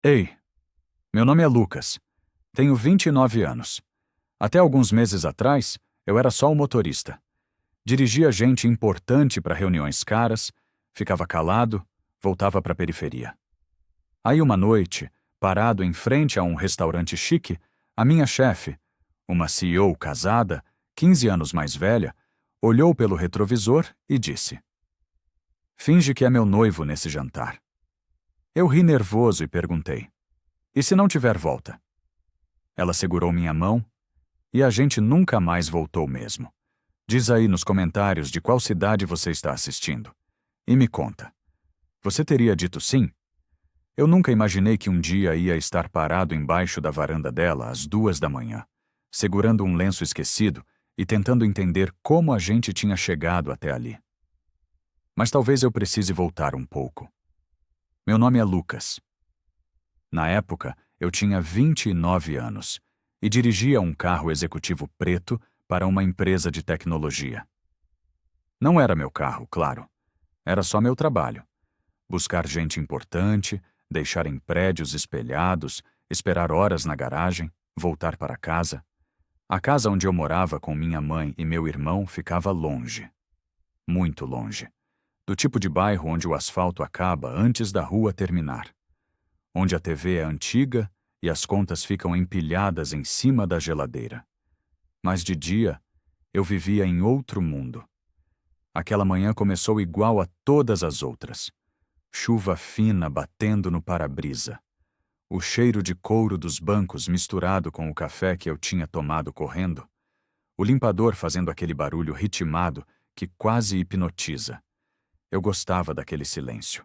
Ei, meu nome é Lucas. Tenho 29 anos. Até alguns meses atrás, eu era só um motorista. Dirigia gente importante para reuniões caras, ficava calado, voltava para a periferia. Aí uma noite, parado em frente a um restaurante chique, a minha chefe, uma CEO casada, 15 anos mais velha, olhou pelo retrovisor e disse: "Finge que é meu noivo nesse jantar." Eu ri nervoso e perguntei: "E se não tiver volta?" Ela segurou minha mão e a gente nunca mais voltou mesmo. Diz aí nos comentários de qual cidade você está assistindo. E me conta. Você teria dito sim? Eu nunca imaginei que um dia ia estar parado embaixo da varanda dela às 2 da manhã, segurando um lenço esquecido e tentando entender como a gente tinha chegado até ali. Mas talvez eu precise voltar um pouco. Meu nome é Lucas. Na época, eu tinha 29 anos e dirigia um carro executivo preto para uma empresa de tecnologia. Não era meu carro, claro. Era só meu trabalho. Buscar gente importante, deixar em prédios espelhados, esperar horas na garagem, voltar para casa. A casa onde eu morava com minha mãe e meu irmão ficava longe. Muito longe. Do tipo de bairro onde o asfalto acaba antes da rua terminar. Onde a TV é antiga e as contas ficam empilhadas em cima da geladeira. Mas de dia, eu vivia em outro mundo. Aquela manhã começou igual a todas as outras. Chuva fina batendo no para-brisa. O cheiro de couro dos bancos misturado com o café que eu tinha tomado correndo. O limpador fazendo aquele barulho ritmado que quase hipnotiza. Eu gostava daquele silêncio.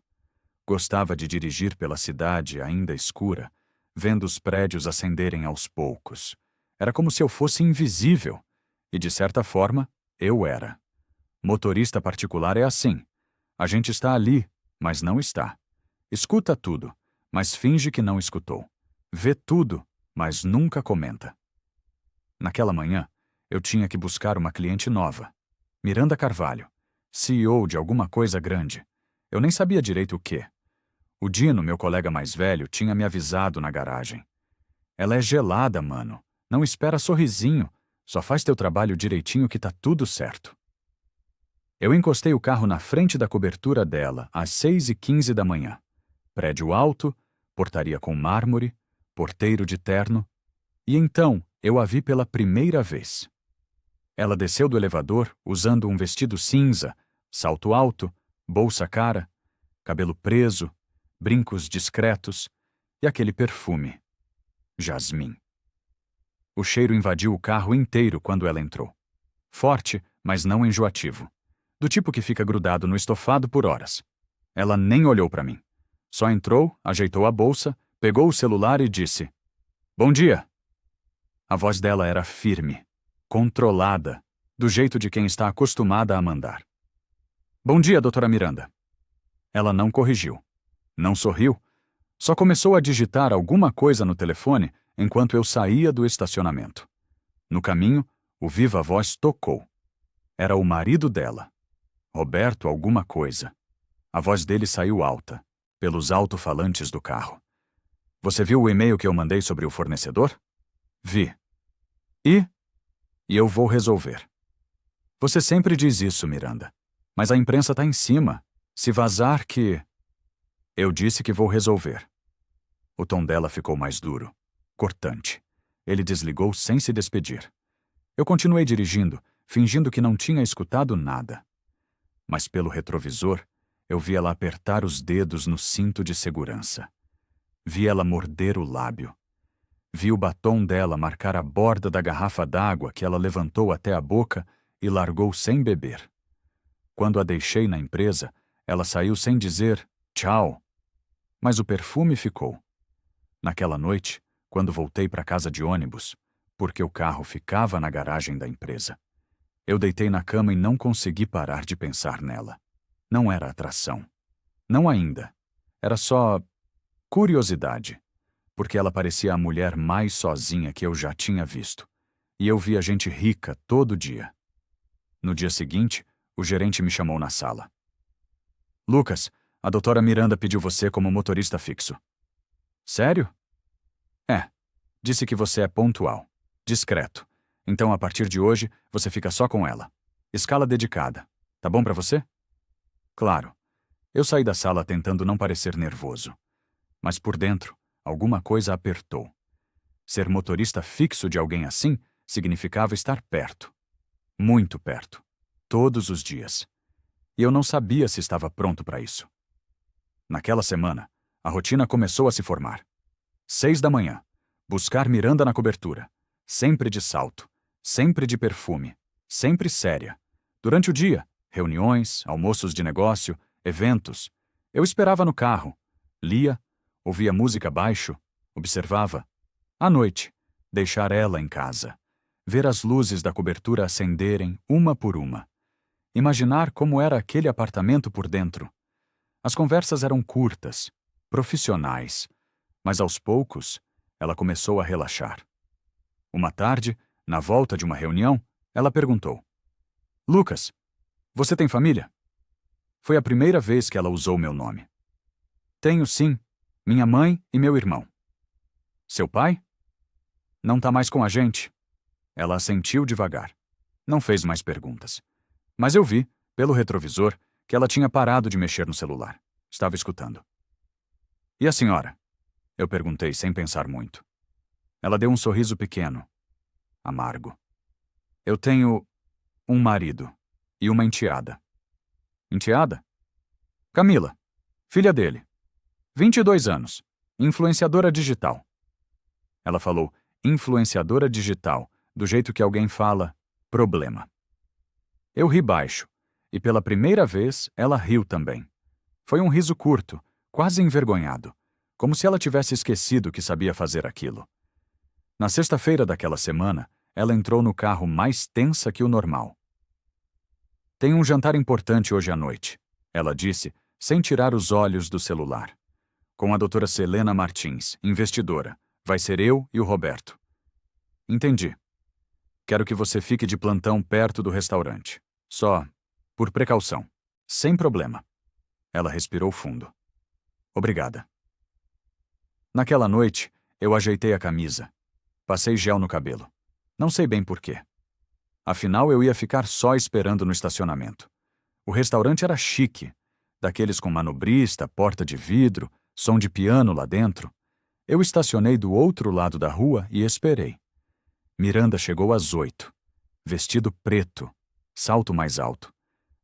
Gostava de dirigir pela cidade ainda escura, vendo os prédios acenderem aos poucos. Era como se eu fosse invisível. E, de certa forma, eu era. Motorista particular é assim. A gente está ali, mas não está. Escuta tudo, mas finge que não escutou. Vê tudo, mas nunca comenta. Naquela manhã, eu tinha que buscar uma cliente nova. Miranda Carvalho, CEO de alguma coisa grande. Eu nem sabia direito o quê. O Dino, meu colega mais velho, tinha me avisado na garagem. Ela é gelada, mano. Não espera sorrisinho. Só faz teu trabalho direitinho que tá tudo certo. Eu encostei o carro na frente da cobertura dela às 6h15 da manhã. Prédio alto, portaria com mármore, porteiro de terno. E então eu a vi pela primeira vez. Ela desceu do elevador usando um vestido cinza, salto alto, bolsa cara, cabelo preso, brincos discretos e aquele perfume. Jasmim. O cheiro invadiu o carro inteiro quando ela entrou. Forte, mas não enjoativo. Do tipo que fica grudado no estofado por horas. Ela nem olhou para mim. Só entrou, ajeitou a bolsa, pegou o celular e disse: "Bom dia." A voz dela era firme, controlada, do jeito de quem está acostumada a mandar. "Bom dia, doutora Miranda." Ela não corrigiu. Não sorriu. Só começou a digitar alguma coisa no telefone enquanto eu saía do estacionamento. No caminho, o viva-voz tocou. Era o marido dela. Roberto alguma coisa. A voz dele saiu alta, pelos alto-falantes do carro. "Você viu o e-mail que eu mandei sobre o fornecedor?" "Vi." "E?" "E eu vou resolver." "Você sempre diz isso, Miranda. Mas a imprensa tá em cima. Se vazar que..." "Eu disse que vou resolver." O tom dela ficou mais duro, cortante. Ele desligou sem se despedir. Eu continuei dirigindo, fingindo que não tinha escutado nada. Mas pelo retrovisor, eu vi ela apertar os dedos no cinto de segurança. Vi ela morder o lábio. Vi o batom dela marcar a borda da garrafa d'água que ela levantou até a boca e largou sem beber. Quando a deixei na empresa, ela saiu sem dizer tchau. Mas o perfume ficou. Naquela noite, quando voltei para casa de ônibus, porque o carro ficava na garagem da empresa, eu deitei na cama e não consegui parar de pensar nela. Não era atração. Não ainda. Era só curiosidade, porque ela parecia a mulher mais sozinha que eu já tinha visto. E eu via gente rica todo dia. No dia seguinte, o gerente me chamou na sala. "Lucas, a doutora Miranda pediu você como motorista fixo." Sério? É. Disse que você é pontual, discreto. Então, a partir de hoje, você fica só com ela. Escala dedicada. Tá bom pra você? Claro. Eu saí da sala tentando não parecer nervoso. Mas por dentro, alguma coisa apertou. Ser motorista fixo de alguém assim significava estar perto. Muito perto. Todos os dias. E eu não sabia se estava pronto para isso. Naquela semana, a rotina começou a se formar. 6 da manhã. Buscar Miranda na cobertura. Sempre de salto. Sempre de perfume. Sempre séria. Durante o dia, reuniões, almoços de negócio, eventos. Eu esperava no carro. Lia, ouvia música baixo, observava. À noite, deixar ela em casa. Ver as luzes da cobertura acenderem uma por uma. Imaginar como era aquele apartamento por dentro. As conversas eram curtas, profissionais, mas aos poucos, ela começou a relaxar. Uma tarde, na volta de uma reunião, ela perguntou: Lucas, você tem família? Foi a primeira vez que ela usou meu nome. Tenho sim, minha mãe e meu irmão. Seu pai? Não tá mais com a gente. Ela assentiu devagar. Não fez mais perguntas. Mas eu vi, pelo retrovisor, que ela tinha parado de mexer no celular. Estava escutando. E a senhora? Eu perguntei sem pensar muito. Ela deu um sorriso pequeno, amargo. Eu tenho um marido e uma enteada. Enteada? Camila, filha dele. 22 anos. Influenciadora digital. Ela falou influenciadora digital, do jeito que alguém fala problema. Eu ri baixo, e pela primeira vez ela riu também. Foi um riso curto, quase envergonhado, como se ela tivesse esquecido que sabia fazer aquilo. Na sexta-feira daquela semana, ela entrou no carro mais tensa que o normal. Tem um jantar importante hoje à noite, ela disse, sem tirar os olhos do celular. Com a doutora Selena Martins, investidora. Vai ser eu e o Roberto. Entendi. Quero que você fique de plantão perto do restaurante. Só, por precaução. Sem problema. Ela respirou fundo. Obrigada. Naquela noite, eu ajeitei a camisa. Passei gel no cabelo. Não sei bem por quê. Afinal, eu ia ficar só esperando no estacionamento. O restaurante era chique, daqueles com manobrista, porta de vidro, som de piano lá dentro. Eu estacionei do outro lado da rua e esperei. Miranda chegou às 8. Vestido preto, salto mais alto.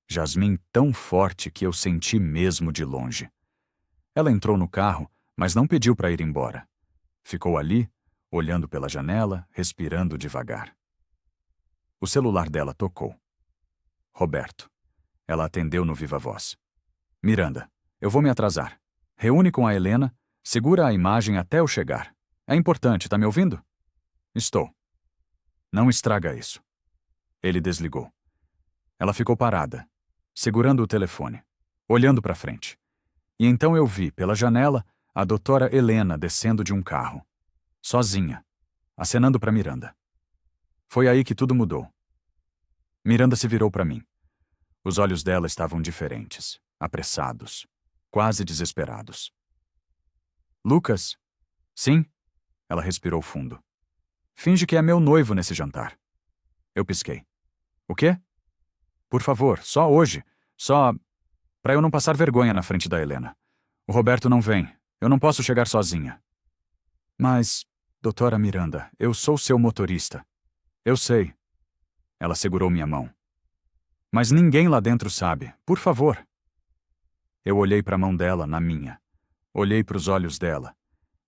Jasmim tão forte que eu senti mesmo de longe. Ela entrou no carro, mas não pediu para ir embora. Ficou ali, olhando pela janela, respirando devagar. O celular dela tocou. Roberto. Ela atendeu no viva voz. Miranda, eu vou me atrasar. Reúne com a Helena, segura a imagem até eu chegar. É importante, tá me ouvindo? Estou. Não estraga isso. Ele desligou. Ela ficou parada, segurando o telefone, olhando para frente. E então eu vi, pela janela, a doutora Helena descendo de um carro. Sozinha, acenando para Miranda. Foi aí que tudo mudou. Miranda se virou para mim. Os olhos dela estavam diferentes, apressados, quase desesperados. Lucas? Sim? Ela respirou fundo. Finge que é meu noivo nesse jantar. Eu pisquei. O quê? Por favor, só hoje. Só para eu não passar vergonha na frente da Helena. O Roberto não vem. Eu não posso chegar sozinha. Mas, doutora Miranda, eu sou seu motorista. Eu sei. Ela segurou minha mão. Mas ninguém lá dentro sabe. Por favor. Eu olhei para a mão dela na minha. Olhei para os olhos dela.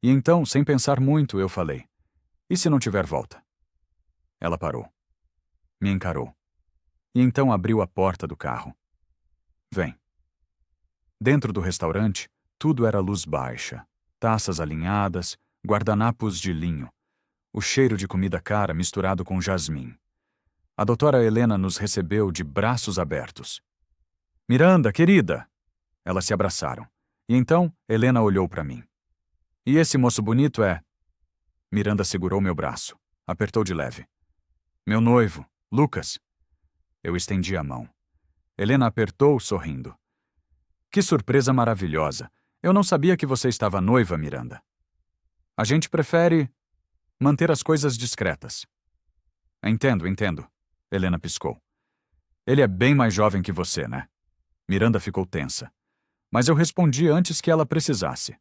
E então, sem pensar muito, eu falei: e se não tiver volta? Ela parou. Me encarou. E então abriu a porta do carro. Vem. Dentro do restaurante, tudo era luz baixa. Taças alinhadas, guardanapos de linho. O cheiro de comida cara misturado com jasmim. A doutora Helena nos recebeu de braços abertos. Miranda, querida! Elas se abraçaram. E então, Helena olhou para mim. E esse moço bonito é... Miranda segurou meu braço. Apertou de leve. Meu noivo, Lucas. Eu estendi a mão. Helena apertou, sorrindo. Que surpresa maravilhosa. Eu não sabia que você estava noiva, Miranda. A gente prefere manter as coisas discretas. Entendo, entendo. Helena piscou. Ele é bem mais jovem que você, né? Miranda ficou tensa. Mas eu respondi antes que ela precisasse.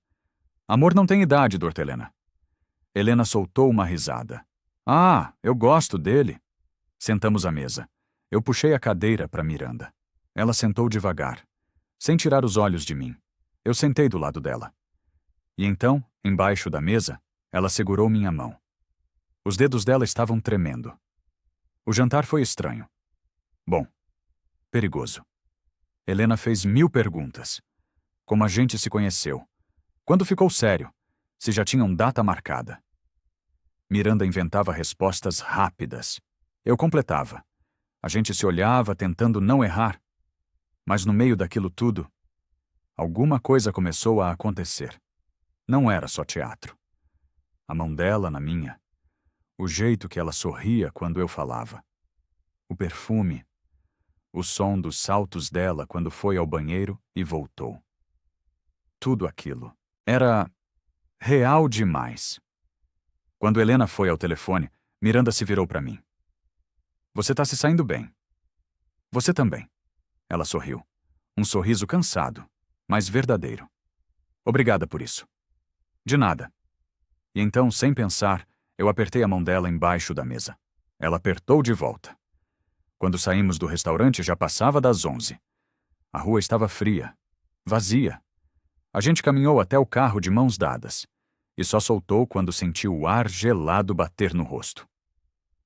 Amor não tem idade, Dr. Helena. Helena soltou uma risada. Ah, eu gosto dele. Sentamos à mesa. Eu puxei a cadeira para Miranda. Ela sentou devagar, sem tirar os olhos de mim. Eu sentei do lado dela. E então, embaixo da mesa, ela segurou minha mão. Os dedos dela estavam tremendo. O jantar foi estranho. Bom, perigoso. Helena fez 1000 perguntas. Como a gente se conheceu? Quando ficou sério? Se já tinham data marcada? Miranda inventava respostas rápidas. Eu completava. A gente se olhava tentando não errar. Mas no meio daquilo tudo, alguma coisa começou a acontecer. Não era só teatro. A mão dela na minha. O jeito que ela sorria quando eu falava. O perfume. O som dos saltos dela quando foi ao banheiro e voltou. Tudo aquilo. Era real demais. Quando Helena foi ao telefone, Miranda se virou para mim. Você tá se saindo bem. Você também. Ela sorriu. Um sorriso cansado, mas verdadeiro. Obrigada por isso. De nada. E então, sem pensar, eu apertei a mão dela embaixo da mesa. Ela apertou de volta. Quando saímos do restaurante, já passava das 11. A rua estava fria, vazia. A gente caminhou até o carro de mãos dadas e só soltou quando sentiu o ar gelado bater no rosto.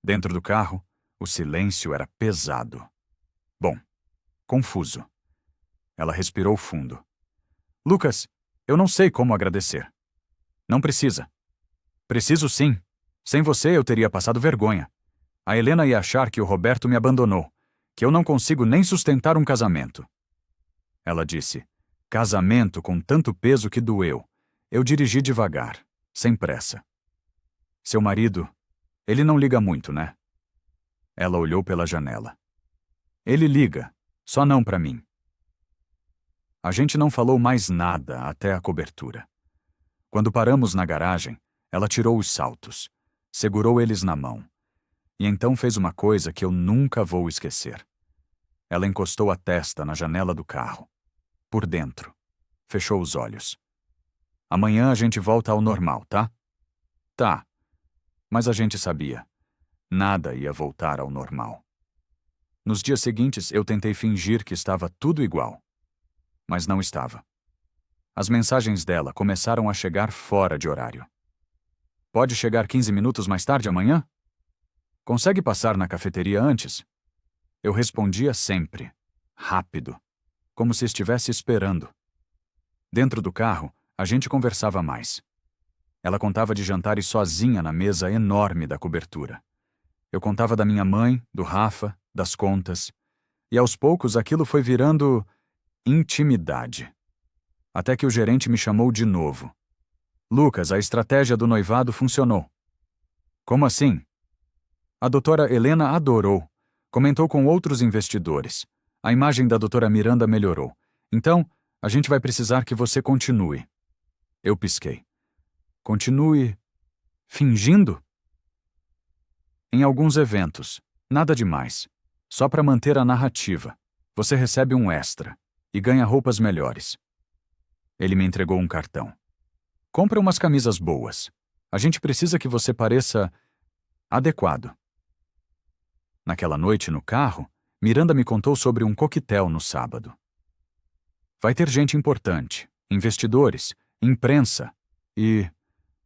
Dentro do carro, o silêncio era pesado. Bom, confuso. Ela respirou fundo. Lucas, eu não sei como agradecer. Não precisa. Preciso sim. Sem você eu teria passado vergonha. A Helena ia achar que o Roberto me abandonou, que eu não consigo nem sustentar um casamento. Ela disse, casamento com tanto peso que doeu. Eu dirigi devagar, sem pressa. Seu marido, ele não liga muito, né? Ela olhou pela janela. Ele liga, só não para mim. A gente não falou mais nada até a cobertura. Quando paramos na garagem, ela tirou os saltos, segurou eles na mão. E então fez uma coisa que eu nunca vou esquecer. Ela encostou a testa na janela do carro. Por dentro. Fechou os olhos. Amanhã a gente volta ao normal, tá? Tá. Mas a gente sabia. Nada ia voltar ao normal. Nos dias seguintes, eu tentei fingir que estava tudo igual. Mas não estava. As mensagens dela começaram a chegar fora de horário. Pode chegar 15 minutos mais tarde amanhã? Consegue passar na cafeteria antes? Eu respondia sempre, rápido, como se estivesse esperando. Dentro do carro, a gente conversava mais. Ela contava de jantares sozinha na mesa enorme da cobertura. Eu contava da minha mãe, do Rafa, das contas. E aos poucos aquilo foi virando intimidade. Até que o gerente me chamou de novo. Lucas, a estratégia do noivado funcionou. Como assim? A doutora Helena adorou. Comentou com outros investidores. A imagem da doutora Miranda melhorou. Então, a gente vai precisar que você continue. Eu pisquei. Continue fingindo? Em alguns eventos. Nada demais. Só para manter a narrativa. Você recebe um extra e ganha roupas melhores. Ele me entregou um cartão. Compre umas camisas boas. A gente precisa que você pareça adequado. Naquela noite, no carro, Miranda me contou sobre um coquetel no sábado. Vai ter gente importante, investidores, imprensa e...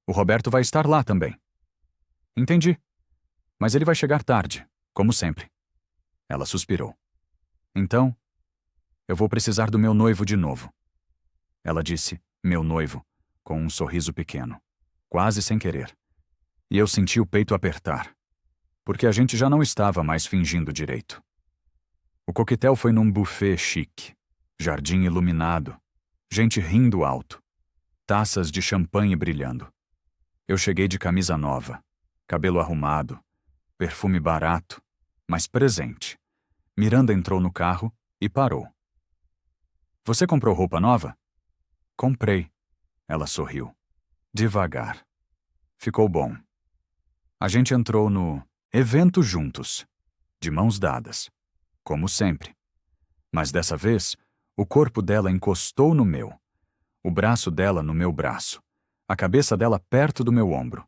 o Roberto vai estar lá também. Entendi. Mas ele vai chegar tarde, como sempre. Ela suspirou. Então, eu vou precisar do meu noivo de novo. Ela disse, meu noivo, com um sorriso pequeno, quase sem querer. E eu senti o peito apertar. Porque a gente já não estava mais fingindo direito. O coquetel foi num buffet chique, jardim iluminado, gente rindo alto, taças de champanhe brilhando. Eu cheguei de camisa nova, cabelo arrumado, perfume barato, mas presente. Miranda entrou no carro e parou. Você comprou roupa nova? Comprei. Ela sorriu. Devagar. Ficou bom. A gente entrou no evento juntos, de mãos dadas, como sempre. Mas dessa vez, o corpo dela encostou no meu, o braço dela no meu braço, a cabeça dela perto do meu ombro.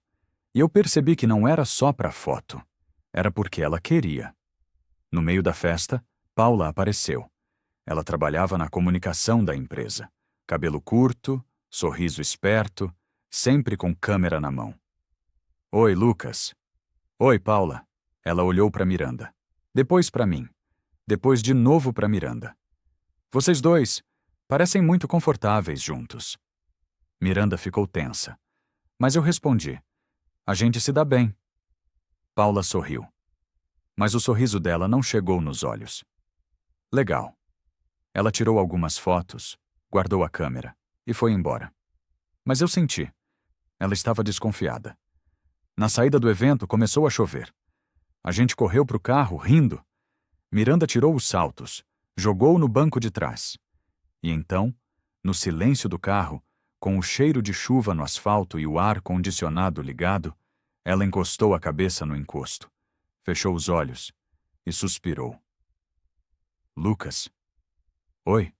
E eu percebi que não era só pra foto, era porque ela queria. No meio da festa, Paula apareceu. Ela trabalhava na comunicação da empresa. Cabelo curto, sorriso esperto, sempre com câmera na mão. Oi, Lucas. Oi, Paula. Ela olhou para Miranda. Depois para mim. Depois de novo para Miranda. Vocês dois parecem muito confortáveis juntos. Miranda ficou tensa. Mas eu respondi. A gente se dá bem. Paula sorriu. Mas o sorriso dela não chegou nos olhos. Legal. Ela tirou algumas fotos, guardou a câmera e foi embora. Mas eu senti. Ela estava desconfiada. Na saída do evento começou a chover. A gente correu para o carro, rindo. Miranda tirou os saltos, jogou no banco de trás. E então, no silêncio do carro, com o cheiro de chuva no asfalto e o ar-condicionado ligado, ela encostou a cabeça no encosto, fechou os olhos e suspirou. Lucas. Oi.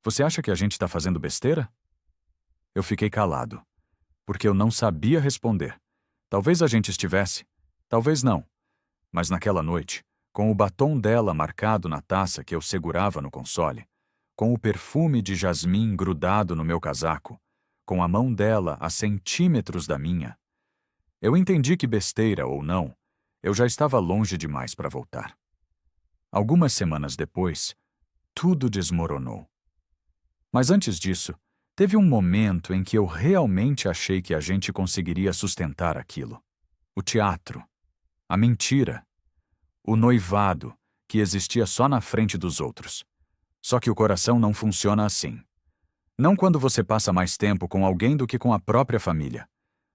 Você acha que a gente está fazendo besteira? Eu fiquei calado, porque eu não sabia responder. Talvez a gente estivesse, talvez não. Mas naquela noite, com o batom dela marcado na taça que eu segurava no console, com o perfume de jasmim grudado no meu casaco, com a mão dela a centímetros da minha, eu entendi que, besteira ou não, eu já estava longe demais para voltar. Algumas semanas depois, tudo desmoronou. Mas antes disso, teve um momento em que eu realmente achei que a gente conseguiria sustentar aquilo. O teatro, a mentira, o noivado, que existia só na frente dos outros. Só que o coração não funciona assim. Não quando você passa mais tempo com alguém do que com a própria família.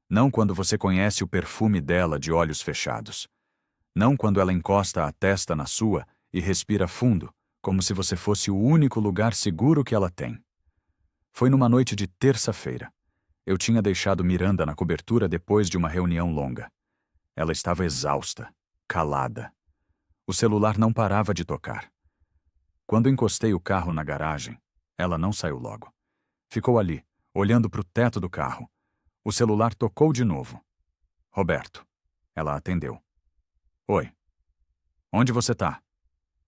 Não quando você conhece o perfume dela de olhos fechados. Não quando ela encosta a testa na sua e respira fundo, como se você fosse o único lugar seguro que ela tem. Foi numa noite de terça-feira. Eu tinha deixado Miranda na cobertura depois de uma reunião longa. Ela estava exausta, calada. O celular não parava de tocar. Quando encostei o carro na garagem, ela não saiu logo. Ficou ali, olhando para o teto do carro. O celular tocou de novo. Roberto. Ela atendeu. Oi. Onde você tá?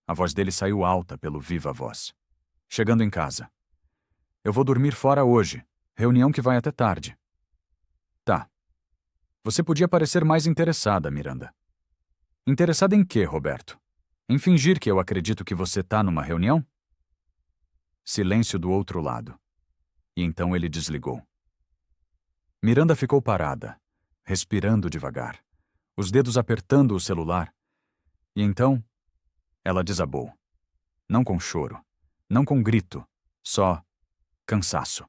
A voz dele saiu alta pelo viva voz. Chegando em casa. Eu vou dormir fora hoje. Reunião que vai até tarde. Tá. Você podia parecer mais interessada, Miranda. Interessada em quê, Roberto? Em fingir que eu acredito que você tá numa reunião? Silêncio do outro lado. E então ele desligou. Miranda ficou parada, respirando devagar, os dedos apertando o celular. E então, ela desabou. Não com choro, não com grito, só cansaço.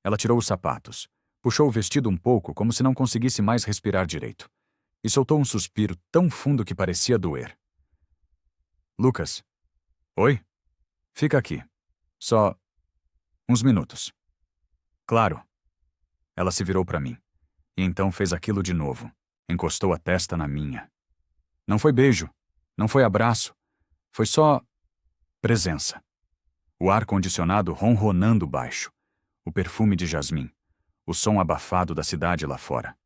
Ela tirou os sapatos, puxou o vestido um pouco como se não conseguisse mais respirar direito, e soltou um suspiro tão fundo que parecia doer. Lucas. Oi? Fica aqui. Só uns minutos. Claro. Ela se virou para mim, e então fez aquilo de novo. Encostou a testa na minha. Não foi beijo, não foi abraço, foi só presença. O ar-condicionado ronronando baixo, o perfume de jasmim, o som abafado da cidade lá fora.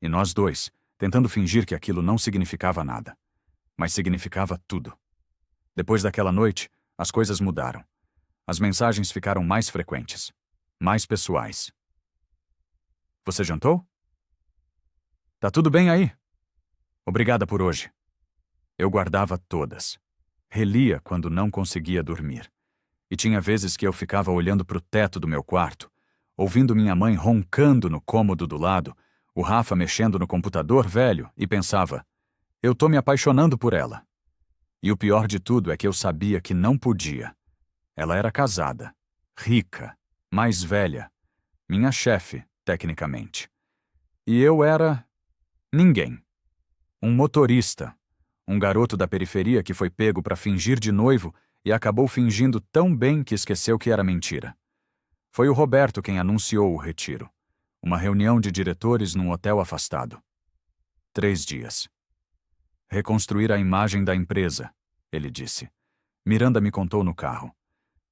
E nós dois, tentando fingir que aquilo não significava nada. Mas significava tudo. Depois daquela noite, as coisas mudaram. As mensagens ficaram mais frequentes, mais pessoais. Você jantou? Tá tudo bem aí? Obrigada por hoje. Eu guardava todas. Relia quando não conseguia dormir. E tinha vezes que eu ficava olhando pro teto do meu quarto, ouvindo minha mãe roncando no cômodo do lado, o Rafa mexendo no computador velho, e pensava, eu tô me apaixonando por ela. E o pior de tudo é que eu sabia que não podia. Ela era casada, rica, mais velha, minha chefe, tecnicamente. E eu era ninguém. Um motorista, um garoto da periferia que foi pego para fingir de noivo e acabou fingindo tão bem que esqueceu que era mentira. Foi o Roberto quem anunciou o retiro. Uma reunião de diretores num hotel afastado. 3 dias. Reconstruir a imagem da empresa, ele disse. Miranda me contou no carro.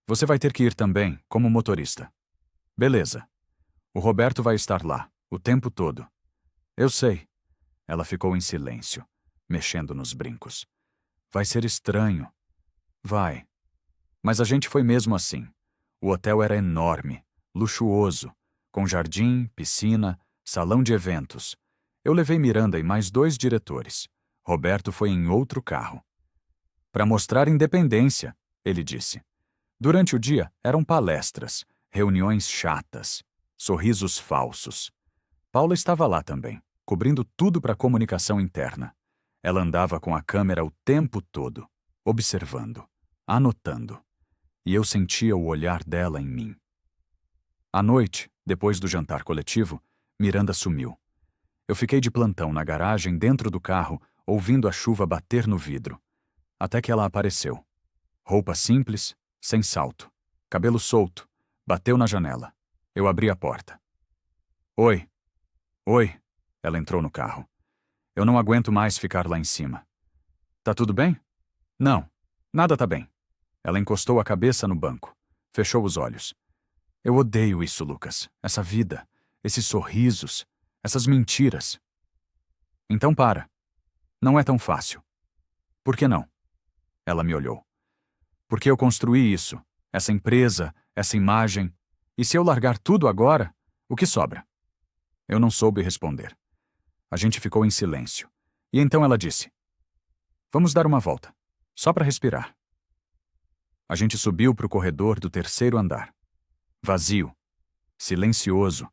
Você vai ter que ir também, como motorista. Beleza. O Roberto vai estar lá, o tempo todo. Eu sei. Ela ficou em silêncio, mexendo nos brincos. Vai ser estranho. Vai. Mas a gente foi mesmo assim. O hotel era enorme, luxuoso, com jardim, piscina, salão de eventos. Eu levei Miranda e mais 2 diretores. Roberto foi em outro carro. Para mostrar independência, ele disse. Durante o dia, eram palestras, reuniões chatas, sorrisos falsos. Paula estava lá também, cobrindo tudo para a comunicação interna. Ela andava com a câmera o tempo todo, observando, anotando. E eu sentia o olhar dela em mim. À noite, depois do jantar coletivo, Miranda sumiu. Eu fiquei de plantão na garagem dentro do carro, ouvindo a chuva bater no vidro. Até que ela apareceu. Roupa simples, sem salto. Cabelo solto. Bateu na janela. Eu abri a porta. Oi. Oi. Ela entrou no carro. Eu não aguento mais ficar lá em cima. Tá tudo bem? Não. Nada tá bem. Ela encostou a cabeça no banco. Fechou os olhos. Eu odeio isso, Lucas. Essa vida. Esses sorrisos. Essas mentiras. Então para. Não é tão fácil. Por que não? Ela me olhou. Porque eu construí isso. Essa empresa, essa imagem. E se eu largar tudo agora, o que sobra? Eu não soube responder. A gente ficou em silêncio. E então ela disse: Vamos dar uma volta. Só para respirar. A gente subiu para o corredor do 3º andar. Vazio. Silencioso.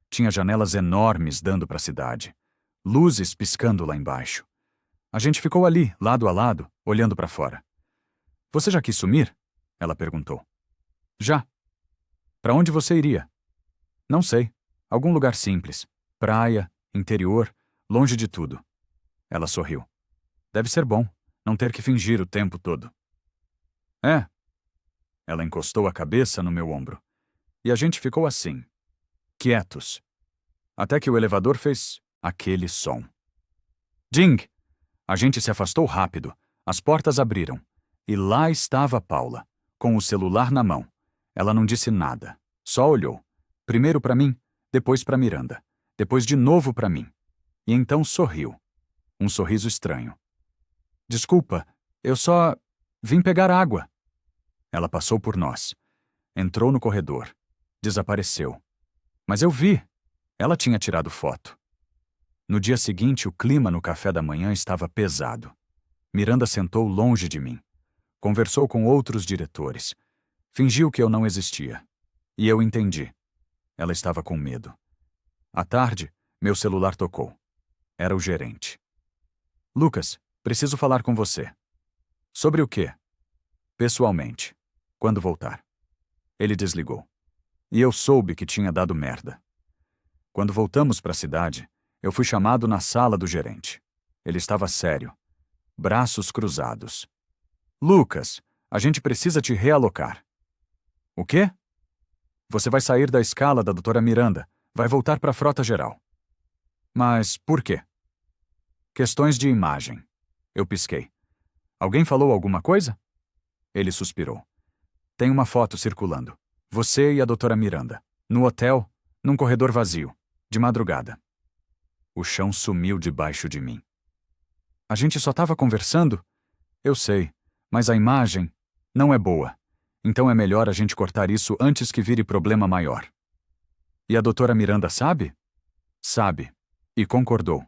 Tinha janelas enormes dando para a cidade. Luzes piscando lá embaixo. A gente ficou ali, lado a lado, olhando para fora. Você já quis sumir? Ela perguntou. Já. Para onde você iria? Não sei. Algum lugar simples. Praia, interior, longe de tudo. Ela sorriu. Deve ser bom, não ter que fingir o tempo todo. É. Ela encostou a cabeça no meu ombro. E a gente ficou assim, quietos. Até que o elevador fez aquele som. Ding! A gente se afastou rápido. As portas abriram. E lá estava Paula, com o celular na mão. Ela não disse nada, só olhou. Primeiro para mim, depois para Miranda. Depois de novo para mim. E então sorriu. Um sorriso estranho. Desculpa, eu só vim pegar água. Ela passou por nós. Entrou no corredor. Desapareceu. Mas eu vi. Ela tinha tirado foto. No dia seguinte, o clima no café da manhã estava pesado. Miranda sentou longe de mim. Conversou com outros diretores. Fingiu que eu não existia. E eu entendi. Ela estava com medo. À tarde, meu celular tocou. Era o gerente. Lucas, preciso falar com você. Sobre o quê? Pessoalmente. Quando voltar. Ele desligou. E eu soube que tinha dado merda. Quando voltamos para a cidade, eu fui chamado na sala do gerente. Ele estava sério. Braços cruzados. Lucas, a gente precisa te realocar. O quê? Você vai sair da escala da doutora Miranda. Vai voltar para a frota geral. Mas por quê? Questões de imagem. Eu pisquei. Alguém falou alguma coisa? Ele suspirou. Tem uma foto circulando. Você e a doutora Miranda. No hotel, num corredor vazio. De madrugada. O chão sumiu debaixo de mim. A gente só estava conversando? Eu sei, mas a imagem não é boa. Então é melhor a gente cortar isso antes que vire problema maior. E a doutora Miranda sabe? Sabe. E concordou.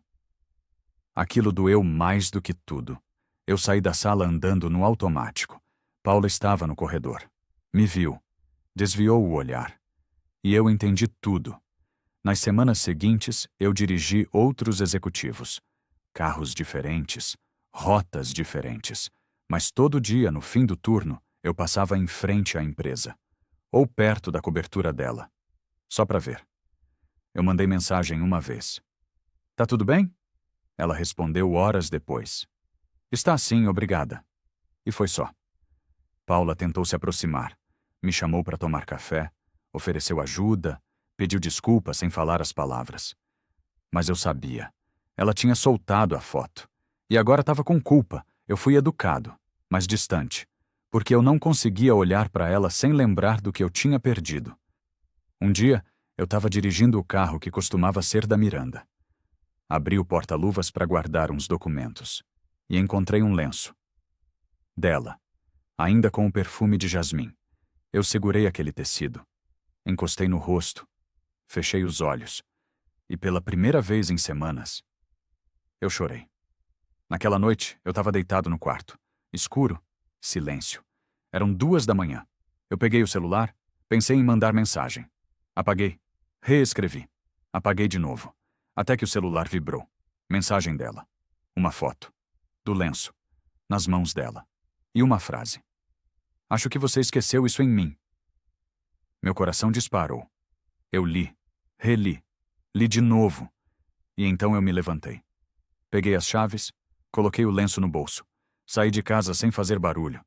Aquilo doeu mais do que tudo. Eu saí da sala andando no automático. Paula estava no corredor. Me viu. Desviou o olhar. E eu entendi tudo. Nas semanas seguintes, eu dirigi outros executivos. Carros diferentes, rotas diferentes. Mas todo dia, no fim do turno, eu passava em frente à empresa. Ou perto da cobertura dela. Só para ver. Eu mandei mensagem uma vez. Tá tudo bem? Ela respondeu horas depois. Está sim, obrigada. E foi só. Paula tentou se aproximar. Me chamou para tomar café, ofereceu ajuda, Pediu desculpa sem falar as palavras. Mas eu sabia. Ela tinha soltado a foto. E agora estava com culpa. Eu fui educado, mas distante, porque eu não conseguia olhar para ela sem lembrar do que eu tinha perdido. Um dia, eu estava dirigindo o carro que costumava ser da Miranda. Abri o porta-luvas para guardar uns documentos. E encontrei um lenço. Dela, ainda com o perfume de jasmim. Eu segurei aquele tecido. Encostei no rosto. Fechei os olhos. E pela primeira vez em semanas, eu chorei. Naquela noite, eu estava deitado no quarto. Escuro, silêncio. Eram 2 da manhã. Eu peguei o celular, pensei em mandar mensagem. Apaguei. Reescrevi. Apaguei de novo. Até que o celular vibrou. Mensagem dela. Uma foto. Do lenço. Nas mãos dela. E uma frase. Acho que você esqueceu isso em mim. Meu coração disparou. Eu li. Reli. Li de novo. E então eu me levantei. Peguei as chaves, coloquei o lenço no bolso. Saí de casa sem fazer barulho.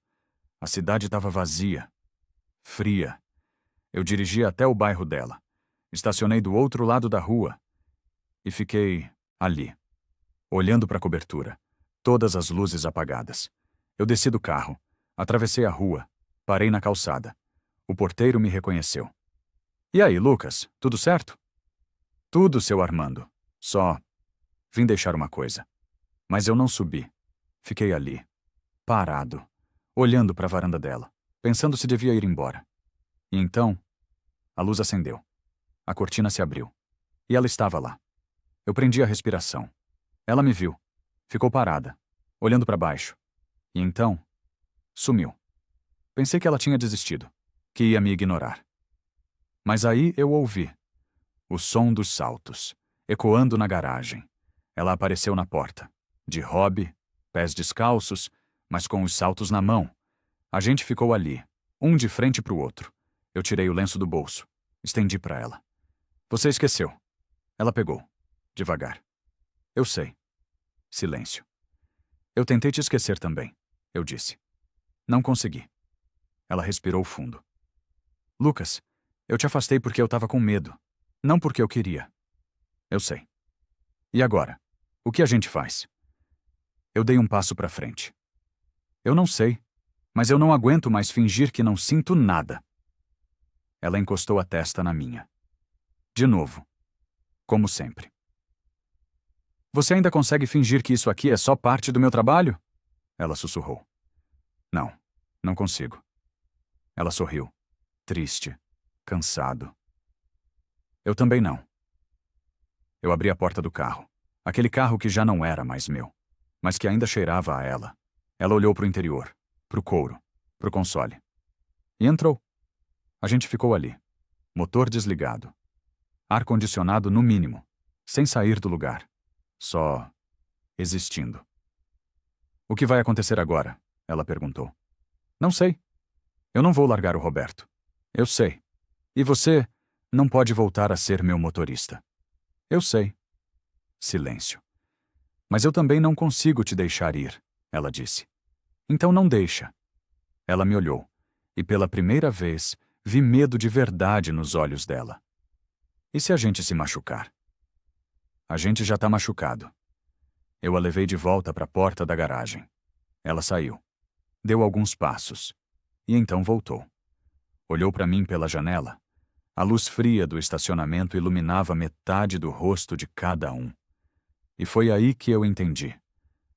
A cidade estava vazia. Fria. Eu dirigi até o bairro dela. Estacionei do outro lado da rua. E fiquei ali, olhando para a cobertura. Todas as luzes apagadas. Eu desci do carro. Atravessei a rua. Parei na calçada. O porteiro me reconheceu. E aí, Lucas, tudo certo? Tudo, seu Armando. Só vim deixar uma coisa. Mas eu não subi. Fiquei ali, parado, olhando para a varanda dela, pensando se devia ir embora. E então, a luz acendeu. A cortina se abriu. E ela estava lá. Eu prendi a respiração. Ela me viu. Ficou parada, olhando para baixo. E então, sumiu. Pensei que ela tinha desistido, que ia me ignorar. Mas aí eu ouvi o som dos saltos, ecoando na garagem. Ela apareceu na porta, de hobby, pés descalços, mas com os saltos na mão. A gente ficou ali, um de frente para o outro. Eu tirei o lenço do bolso, estendi para ela. Você esqueceu. Ela pegou, devagar. Eu sei. Silêncio. Eu tentei te esquecer também, eu disse. Não consegui. Ela respirou fundo. Lucas, eu te afastei porque eu estava com medo, não porque eu queria. Eu sei. E agora? O que a gente faz? Eu dei um passo para frente. Eu não sei, mas eu não aguento mais fingir que não sinto nada. Ela encostou a testa na minha. De novo. Como sempre. Você ainda consegue fingir que isso aqui é só parte do meu trabalho? Ela sussurrou. Não, não consigo. Ela sorriu. Triste. Cansado. Eu também não. Eu abri a porta do carro. Aquele carro que já não era mais meu, mas que ainda cheirava a ela. Ela olhou para o interior, para o couro, para o console. E entrou. A gente ficou ali. Motor desligado. Ar-condicionado no mínimo. Sem sair do lugar. Só existindo. O que vai acontecer agora? Ela perguntou. Não sei. Eu não vou largar o Roberto. Eu sei. E você não pode voltar a ser meu motorista. Eu sei. Silêncio. Mas eu também não consigo te deixar ir, ela disse. Então não deixa. Ela me olhou, e pela primeira vez vi medo de verdade nos olhos dela. E se a gente se machucar? A gente já tá machucado. Eu a levei de volta para a porta da garagem. Ela saiu. Deu alguns passos. E então voltou. Olhou para mim pela janela. A luz fria do estacionamento iluminava metade do rosto de cada um. E foi aí que eu entendi.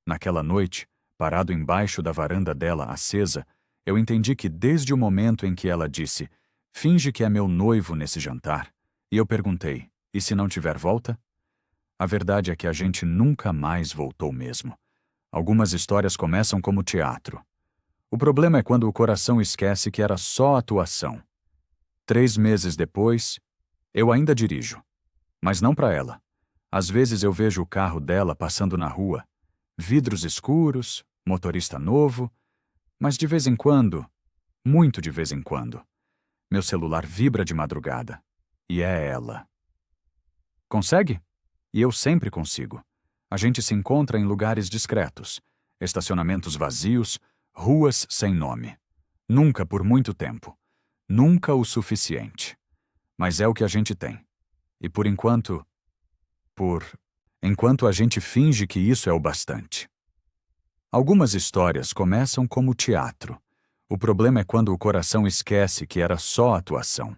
Naquela noite, parado embaixo da varanda dela acesa, eu entendi que desde o momento em que ela disse «Finge que é meu noivo nesse jantar», e eu perguntei «E se não tiver volta?» A verdade é que a gente nunca mais voltou mesmo. Algumas histórias começam como teatro. O problema é quando o coração esquece que era só atuação. 3 meses depois, eu ainda dirijo. Mas não para ela. Às vezes eu vejo o carro dela passando na rua. Vidros escuros, motorista novo. Mas de vez em quando, muito de vez em quando, meu celular vibra de madrugada. E é ela. Consegue? E eu sempre consigo. A gente se encontra em lugares discretos. Estacionamentos vazios, ruas sem nome. Nunca por muito tempo. Nunca o suficiente. Mas é o que a gente tem. E enquanto a gente finge que isso é o bastante. Algumas histórias começam como teatro. O problema é quando o coração esquece que era só atuação.